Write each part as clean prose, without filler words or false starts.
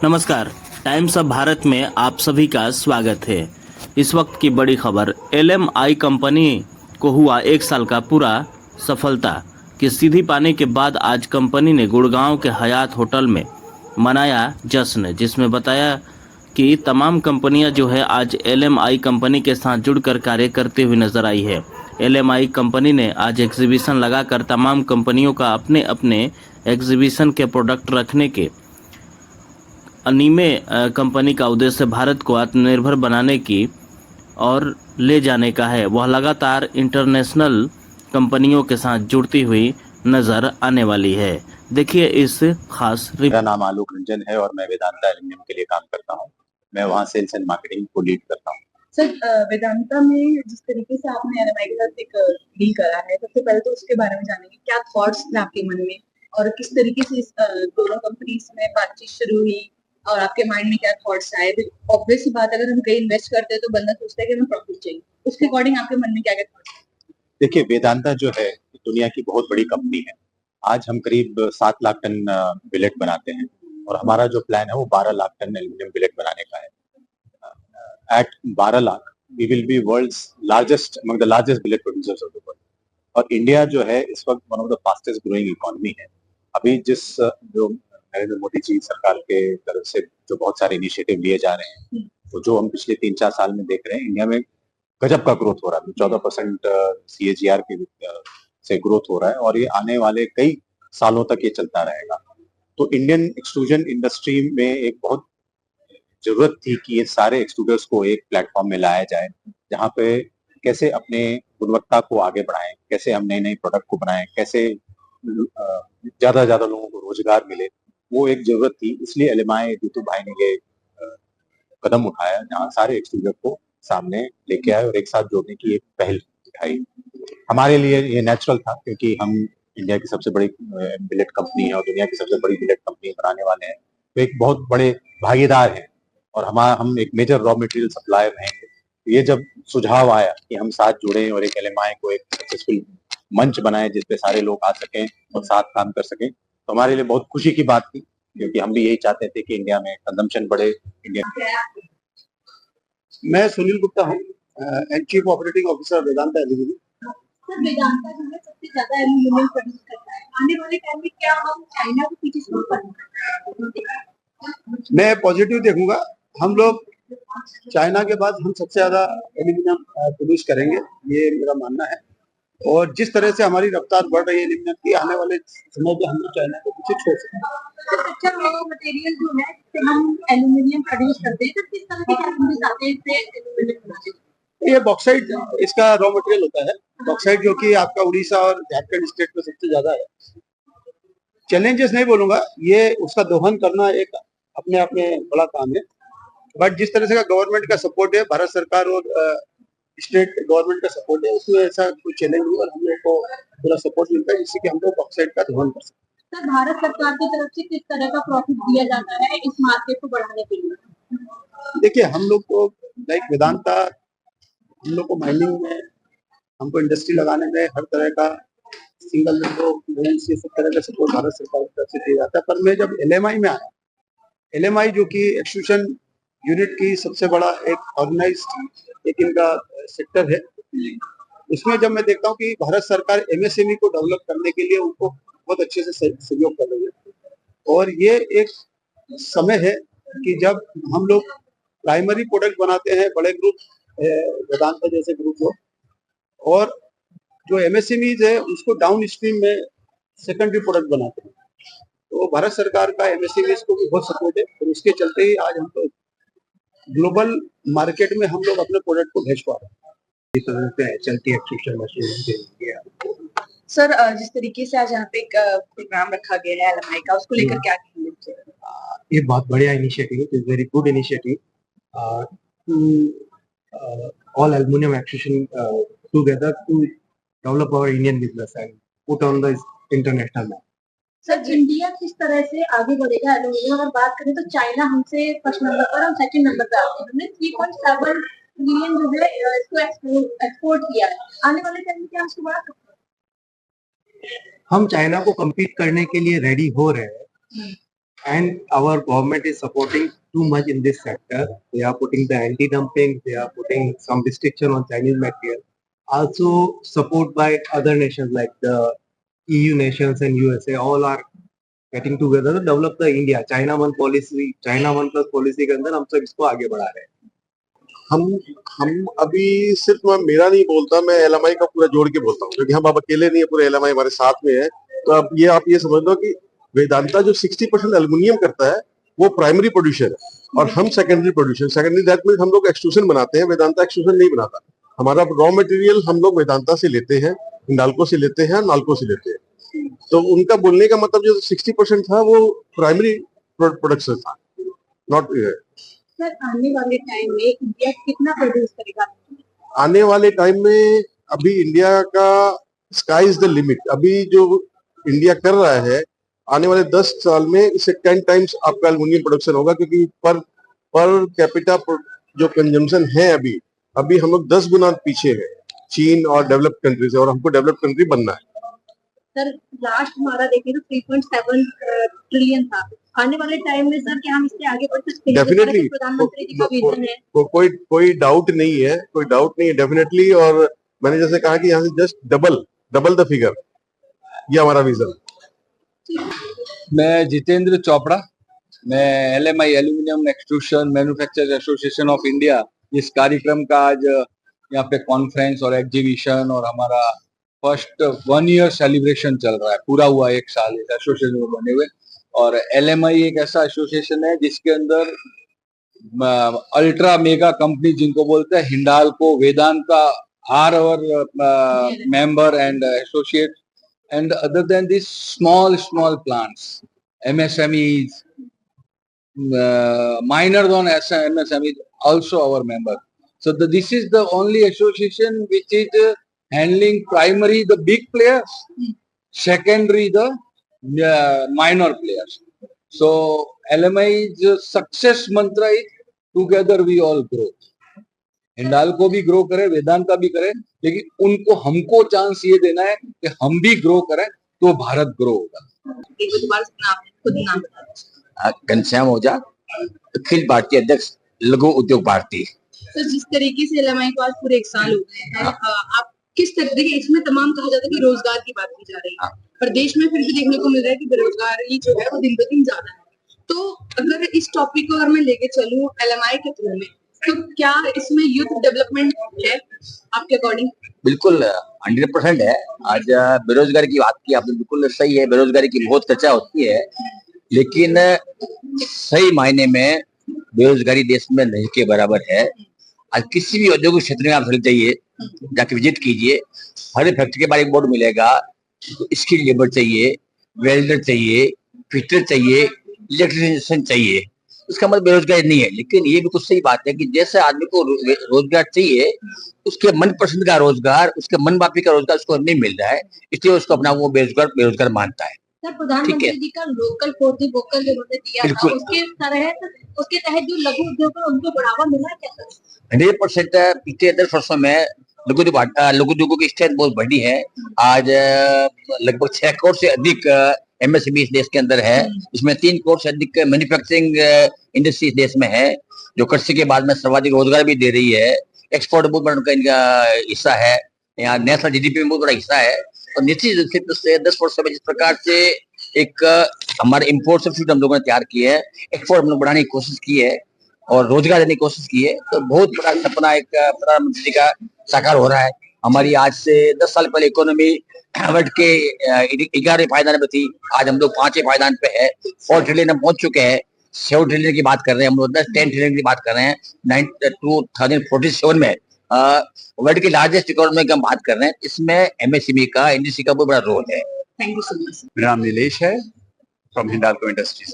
नमस्कार। Times of Bharat में आप सभी का स्वागत है। इस वक्त की बड़ी खबर, एलएमआई कंपनी को हुआ 1 साल का पूरा सफलता की सीधी पाने के बाद आज कंपनी ने गुड़गांव के हयात होटल में मनाया जश्न, जिसमें बताया कि तमाम कंपनियां जो है आज एलएमआई कंपनी के साथ जुड़कर कार्य करते हुए नजर आई है। एलएमआई कंपनी ने आज एग्जीबिशन लगाकर तमाम कंपनियों का अपने अपने एग्जीबिशन के प्रोडक्ट रखने के अनिमे कंपनी का उद्देश्य भारत को आत्मनिर्भर बनाने की और ले जाने का है। वह लगातार इंटरनेशनल कंपनियों के साथ जुड़ती हुई नजर आने वाली है। देखिए इस खास मेरा नाम आलोक रंजन है और मैं वेदांता एल्यूमिनियम के लिए काम करता हूँ। मैं वहाँ सेल्स एंड मार्केटिंग को लीड करता हूँ। सर, वेदांता में जिस तरीके से आपने एलएमआई के साथ एक डील करा है, सबसे पहले तो उसके बारे में जानेंगे। क्या थॉट्स थे आपके मन में और किस तरीके से इस दोनों कंपनीज में बातचीत शुरू हुई और आपके माइंड में क्या थॉट्स आए? ऑब्वियस सी बात, अगर हम कहीं इन्वेस्ट करते हैं तो बंदा सोचता है कि हमें प्रॉफिट चाहिए। उसके अकॉर्डिंग आपके मन में क्या क्या थॉट्स? देखिए, वेदांता जो है दुनिया की बहुत बड़ी कंपनी है। आज हम करीब 7 लाख टन बिलेट बनाते हैं और हमारा जो प्लान है वो 12 लाख टन एल्यूमिनियम बिलेट बनाने का है। At 12 lakh we will be world's largest among the largest billet producers of the world. और इंडिया जो है इस वक्त one of the fastest growing economy है। अभी जो नरेंद्र मोदी जी सरकार के तरफ से जो बहुत सारे इनिशिएटिव लिए जा रहे हैं, तो जो हम पिछले 3-4 साल में देख रहे हैं, इंडिया में गजब का ग्रोथ हो रहा है। 14% CAGR के से ग्रोथ हो रहा है और ये आने वाले कई सालों तक ये चलता रहेगा। तो इंडियन एक्सट्रूजन इंडस्ट्री में एक बहुत जरूरत थी कि ये सारे एक्सट्रूडर्स को एक प्लेटफॉर्म में लाया जाए, जहाँ पे कैसे अपने गुणवत्ता को आगे बढ़ाएं, कैसे हम नए नए प्रोडक्ट को बनाएं, कैसे ज्यादा ज्यादा लोगों को रोजगार मिले, वो एक जरूरत थी। इसलिए एलएमआई जीतू भाई ने ये कदम उठाया, जहाँ सारे एक्सट्रूडर को सामने लेके आए और एक साथ जोड़ने की एक पहल उठाई। हमारे लिए ये नेचुरल था क्योंकि हम इंडिया की सबसे बड़ी बिलेट कंपनी है और दुनिया की सबसे बड़ी बिलेट कंपनी बनाने वाले हैं, तो एक बहुत बड़े भागीदार हैं और हम एक मेजर रॉ मटेरियल सप्लायर रहेंगे। ये जब सुझाव आया कि हम साथ जुड़े और एक एलएमआई को एक सक्सेसफुल मंच बनाए जिसपे सारे लोग आ सकें और साथ काम कर सकें, तो हमारे लिए बहुत खुशी की बात थी, क्योंकि हम भी यही चाहते थे कि इंडिया में कंजम्पशन बढ़े। इंडिया मैं सुनील गुप्ता हूँ, chief operating officer Vedanta aluminium. Sir, Vedanta जो है सबसे ज्यादा एल्यूमिनियम प्रोड्यूस करता है। आने वाले टाइम में क्या हम चाइना को पीछे छोड़ पाएंगे? मैं पॉजिटिव देखूंगा। हम लोग चाइना के बाद हम सबसे ज्यादा एल्यूमिनियम प्रोड्यूस करेंगे, ये मेरा मानना है। और जिस तरह से हमारी रफ्तार बढ़ रही है एल्यूमिनियम की, आने वाले समय में हम लोग चाइना को पीछे छोड़ सकते अच्छा, रॉ मटेरियल जो है जिससे हम एल्यूमिनियम प्रोड्यूस करते हैं, तो किस तरह के टेक्नोलॉजी आते हैं इससे एल्यूमिनियम बनाने में? ये बॉक्साइट इसका रॉ मटेरियल होता है। बॉक्साइट जो कि आपका उड़ीसा और झारखंड स्टेट में सबसे ज्यादा है। चैलेंजेस नहीं बोलूंगा, ये उसका दोहन करना एक अपने आप में बड़ा काम है। बट जिस तरह से का गवर्नमेंट का सपोर्ट है, भारत सरकार और स्टेट गवर्नमेंट का सपोर्ट है, उसमें ऐसा कोई चैलेंज नहीं और हम लोग को पूरा सपोर्ट मिलता है, जिससे कि हम लोग बॉक्साइट का दोहन कर सकते हैं। सर, भारत सरकार की तरफ से किस तरह का प्रॉफिट दिया जाता है इस मार्केट को बढ़ाने के लिए? देखिए, हम लोग को लाइक वेदांता, हम लोग को माइनिंग में, हमको इंडस्ट्री लगाने में हर तरह का सिंगल विंडो, सब तरह का सपोर्ट भारत सरकार की तरफ से दिया जाता है। पर मैं जब एलएमआई में आया, एलएमआई जो कि एक्सट्रूशन यूनिट की सबसे बड़ा एक ऑर्गेनाइज्ड एक इनका सेक्टर है, उसमें जब मैं देखता हूँ कि भारत सरकार एमएसएमई को डेवलप करने के लिए उनको बहुत अच्छे से सहयोग कर रही है। और ये एक समय है कि जब हम लोग प्राइमरी प्रोडक्ट बनाते हैं, बड़े ग्रुप वेदांता जैसे ग्रुप हो, और जो एमएसएमईज है उसको डाउन स्ट्रीम में सेकेंडरी प्रोडक्ट बनाते हैं। तो भारत सरकार का एमएसएमईज को भी बहुत सपोर्ट है और उसके चलते ही आज हम तो ग्लोबल मार्केट में हम लोग अपने प्रोडक्ट को भेज पा रहे हैं। इस तरह से चलती एक्सट्रूशन मशीन। सर, जिस तरीके से आज यहाँ पे एक प्रोग्राम रखा गया है एलएमआई का, उसको लेकर क्या कहेंगे? ये बहुत बढ़िया इनिशिएटिव है, very good initiative to all aluminium extrusion together to develop our Indian business and put on the international map. Sir, India किस तरह से आगे बढ़ेगा एल्यूमिनियम? अगर बात करें तो चाइना हमसे फर्स्ट नंबर पर और सेकंड नंबर पर आते हैं। हमने 3.7 मिलियन जो है इसको एक्सपोर्ट किया है। आने वाले टाइम में क्या उसको बढ़ा सकते हैं? हम चाइना को कम्पीट करने के लिए रेडी हो रहे हैं। and our government is supporting too much in this sector. They are putting the anti-dumping, they are putting some restriction on Chinese material. Also support by other nations like the EU nations and USA, all are getting together to develop the India China One policy, China One Plus policy के अंदर हम सब इसको आगे बढ़ा रहे हैं. हम हम अभी सिर्फ मैं मेरा नहीं बोलता, मैं एलएमआई का पूरा जोड़ के बोलता हूँ, क्योंकि हम अब अकेले नहीं है, पूरे एलएमआई हमारे साथ में है. तो अब ये आप ये समझ लो कि वेदांता जो 60% एल्युमिनियम करता है वो प्राइमरी प्रोड्यूसर है और हम secondary producer. Secondary that means हम लोग एक्सट्रूशन बनाते हैं, वेदांता एक्सट्रूशन नहीं बनाता. हमारा रॉ मटेरियल हम लोग वेदांता से लेते हैं, हिंडाल्को से लेते हैं, नाल्को से लेते हैं. तो उनका बोलने का मतलब जो 60% था वो प्राइमरी प्रोडक्शन था, नॉट. सर आने वाले टाइम में इंडिया कितना प्रोड्यूस करेगा? आने वाले टाइम में अभी इंडिया का स्काई इज द लिमिट. अभी जो इंडिया कर रहा है आने वाले 10 साल में इससे 10 टाइम्स आपका एल्युमिनियम प्रोडक्शन होगा, क्योंकि पर कैपिटा जो कंजम्पशन है अभी हम लोग 10 गुना पीछे है चीन और डेवलप्ड कंट्री से, और हमको डेवलप्ड कंट्री बनना है. सर लास्ट हमारा देखें तो 3.7 ट्रिलियन था. आने वाले टाइम में सर क्या हम इससे आगे बढ़ सकते हैं? डेफिनेटली प्रधानमंत्री जी का विजन है. कोई डाउट नहीं है, कोई डाउट नहीं है डेफिनेटली. और मैंने जैसे कहा कि यहाँ से जस्ट डबल द फिगर, ये हमारा विजन. मैं जितेंद्र चोपड़ा, मैं LMI aluminium extrusion manufacturers association of India इस कार्यक्रम का आज यहाँ पे कॉन्फ्रेंस और एग्जीबिशन और हमारा फर्स्ट 1 ईयर सेलिब्रेशन चल रहा है. पूरा हुआ 1 साल इस एसोसिएशन में बने हुए. और एलएमआई एक ऐसा एसोसिएशन है जिसके अंदर अल्ट्रा मेगा कंपनी जिनको बोलते हैं Hindalco, Vedanta are our member and associate. And other than this, small plants, MSMEs, minor than MSMEs, also our member. So this is the only association which is handling primary the big players, secondary the minor players. So LMI's success mantra is together we all grow. Hindalco भी grow करे, वेदांता भी करे, लेकिन उनको हमको chance ये देना है कि हम भी ग्रो करें तो भारत ग्रो होगा. घनश्याम ओझा, अखिल भारतीय अध्यक्ष लघु उद्योग भारती. तो जिस तरीके से एलएमआई को आज पूरे 1 साल हो गए हैं, आप किस तरीके के इसमें तमाम कहा जाता है कि रोजगार की बात की जा रही है, पर देश में फिर भी देखने को मिल रहा है कि बेरोजगारी जो है वो दिन ब दिन ज्यादा है. तो अगर इस टॉपिक को अगर मैं लेके चलूं एलएमआई के थ्रू में, तो क्या इसमें यूथ डेवलपमेंट है आपके अकॉर्डिंग? बिल्कुल 100% है. आज बेरोजगारी की बात की आपने, बिल्कुल सही है. बेरोजगारी की बहुत चर्चा होती है, लेकिन सही मायने में बेरोजगारी देश में नहीं के बराबर है. आज किसी भी औद्योगिक क्षेत्र में आप चले जाइए, जाके विजिट कीजिए, हर फैक्ट्री के बारे में बोर्ड मिलेगा. स्किल लेबर चाहिए, वेल्डर चाहिए, फिटर चाहिए, इलेक्ट्रिशियन चाहिए. उसका मतलब बेरोजगारी नहीं है. लेकिन ये भी कुछ सही बात है कि जैसे आदमी को रोजगार चाहिए, उसके मनपसंद का रोजगार, उसके मन माफी का रोजगार उसको नहीं मिल रहा है, इसलिए उसको अपना वो बेरोजगार मानता है. सर प्रधानमंत्री जी का लोकल फॉर द वोकल जो उन्होंने दिया था, उसके तहत जो लघु उद्योग है उनको बढ़ावा मिला क्या सर? 100% पिछले 10 वर्षों में लघु उद्योगों की स्ट्रेंथ बहुत बढ़ी है. आज लगभग 6 करोड़ से अधिक एमएसएमई इस देश के अंदर है. इसमें 3 करोड़ से अधिक मैन्युफैक्चरिंग इंडस्ट्री इस देश में है, जो कृषि के बाद में सर्वाधिक रोजगार भी दे रही है. एक्सपोर्ट बहुत बड़ा इनका हिस्सा है, यहाँ नेशनल जीडीपी में बहुत बड़ा हिस्सा है. और निश्चित रूप से 10 वर्षों में जिस प्रकार से एक हमारे इम्पोर्ट सब्सिडी हम लोगों ने तैयार की है, एक्सपोर्ट हम लोग बढ़ाने की कोशिश की है और रोजगार देने की कोशिश की है, तो बहुत बड़ा सपना एक प्रधानमंत्री जी का साकार हो रहा है. हमारी आज से 10 साल पहले इकोनॉमी वर्ल्ड के 11वें पायदान पे थी, आज हम लोग 5वें पायदान पे है. 4 ट्रिलियन हम पहुंच चुके हैं. 7 ट्रिलियन की बात कर रहे हैं हम लोग, 10 ट्रिलियन की बात कर रहे हैं. 2047 में वर्ल्ड की लार्जेस्ट इकोनॉमी की हम बात कर रहे हैं. इसमें एमएसएमई का, इंडस्ट्री का बहुत बड़ा रोल है. Thank you so much. मेरा नाम नीलेश है, फ्रॉम हिंडाल्को इंडस्ट्रीज.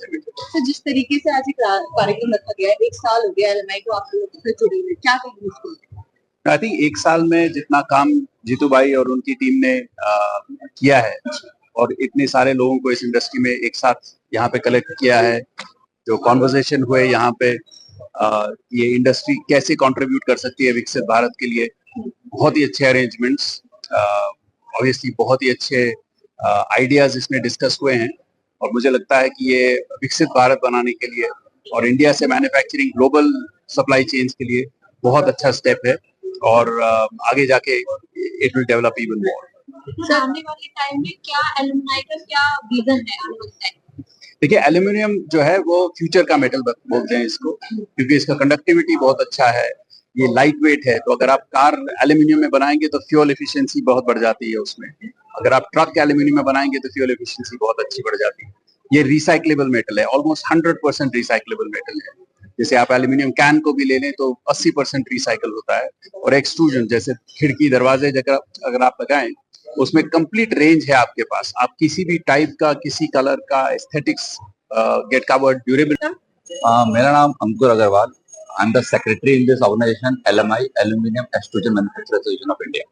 तो जिस तरीके से आज एक कार्यक्रम रखा गया है, 1 साल हो गया एलएमआई को आप लोगों से जुड़े हुए, क्या कहेंगे इसको? आई थिंक 1 साल में जितना काम जीतू भाई और उनकी टीम ने किया है और इतने सारे लोगों को इस इंडस्ट्री में एक साथ यहाँ पे कलेक्ट किया है, जो कॉन्वर्सेशन हुए यहाँ पे, ये इंडस्ट्री कैसे कंट्रीब्यूट कर सकती है विकसित भारत के लिए. बहुत ही अच्छे अरेंजमेंट्स, ऑब्वियसली बहुत ही अच्छे आइडियाज इसमें डिस्कस हुए हैं. और मुझे लगता है कि ये विकसित भारत बनाने के लिए और इंडिया से मैन्युफैक्चरिंग ग्लोबल सप्लाई चेन्स के लिए बहुत अच्छा स्टेप है और आगे जाके it will develop even more. Sir आने वाले टाइम में क्या एलुमनाई का क्या विजन है आने वाले टाइम? देखिए, एल्यूमिनियम जो है वो फ्यूचर का मेटल बोलते हैं इसको, क्योंकि इसका कंडक्टिविटी बहुत अच्छा है, ये लाइट वेट है। तो अगर आप कार एल्यूमिनियम में बनाएंगे तो फ्यूल एफिशिएंसी बहुत बढ़ जाती है उसमें। अगर आप ट्रक एल्यूमिनियम में बनाएंगे तो फ्यूल एफिशिएंसी बहुत अच्छी बढ़ जाती है। ये रिसाइक्लेबल मेटल है, ऑलमोस्ट 100% रिसाइक्लेबल मेटल है। जैसे आप एल्यूमिनियम कैन को भी ले लें तो 80% रिसाइकल होता है। और एक्सट्रूजन जैसे खिड़की दरवाजे अगर आप लगाएं, उसमें कंप्लीट रेंज है आपके पास, आप किसी भी टाइप का, किसी कलर का, एस्थेटिक्स गेट कवर्ड, ड्यूरेबल। मेरा नाम Ankur Agarwal, I am the secretary in this organisation LMI, aluminium extrusion manufacturers association of India.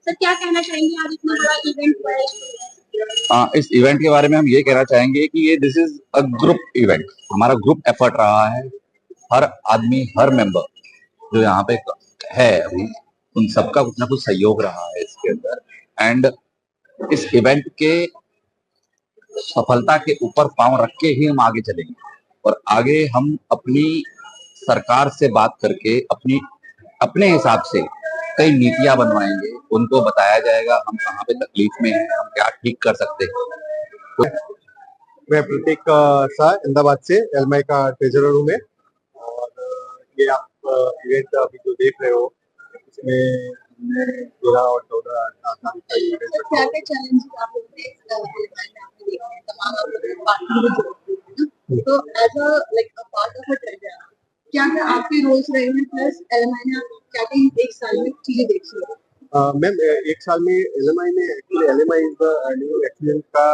Sir क्या कहना चाहेंगे आज इतना बड़ा इवेंट हुआ है? इस इवेंट के बारे में हम ये कहना चाहेंगे कि ये this is a group event, हमारा ग्रुप एफर्ट रहा है। हर आदमी, हर मेंबर जो यहाँ पे है अभी, उन सबका कुछ ना कुछ सहयोग रहा है इसके अंदर। एंड इस इवेंट के सफलता के ऊपर पांव रख के ही हम आगे चलेंगे और आगे हम अपनी सरकार से बात करके अपने हिसाब से कई नीतियां बनवाएंगे, उनको बताया जाएगा हम कहाँ पे तकलीफ में हैं, हम क्या ठीक कर सकते हैं। मैं प्रतीक शाह अहमदाबाद से एलएमआई का ट्रेजरर हूँ मैं। और ये आप इवेंट अभी जो देख रहे हो, इसमें 13 और 14 साल का इवेंट। क्या क्या चैलेंजेस आप लोगों ने देखे हैं? तमाम आप लोगों ने पार्टनर, तो as a like a part of a treasure क्या क्या आपके रोल्स रहे हैं, प्लस एलएमआई ने क्या क्या एक साल में चीजें देखी है? मैम, एक साल में एलएमआई ने, actually LMI is the excellent का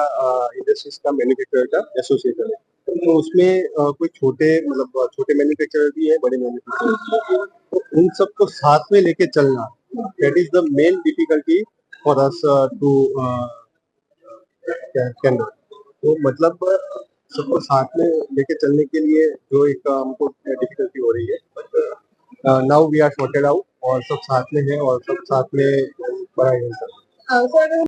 इंडस्ट्रीज का मैन्युफैक्चरर का एसोसिएशन है। तो उसमें कुछ छोटे मैन्युफैक्चरर भी है, बड़े मैन्युफैक्चरर भी है। तो उन सबको साथ में लेके चलना, that is the main difficulty for us to candle. तो मतलब सबको साथ में लेके चलने के लिए जो एक हमको डिफिकल्टी हो रही है, but now we are sorted out और सब साथ में है और सब साथ में बड़ा इवेंट कर रहे हैं। सर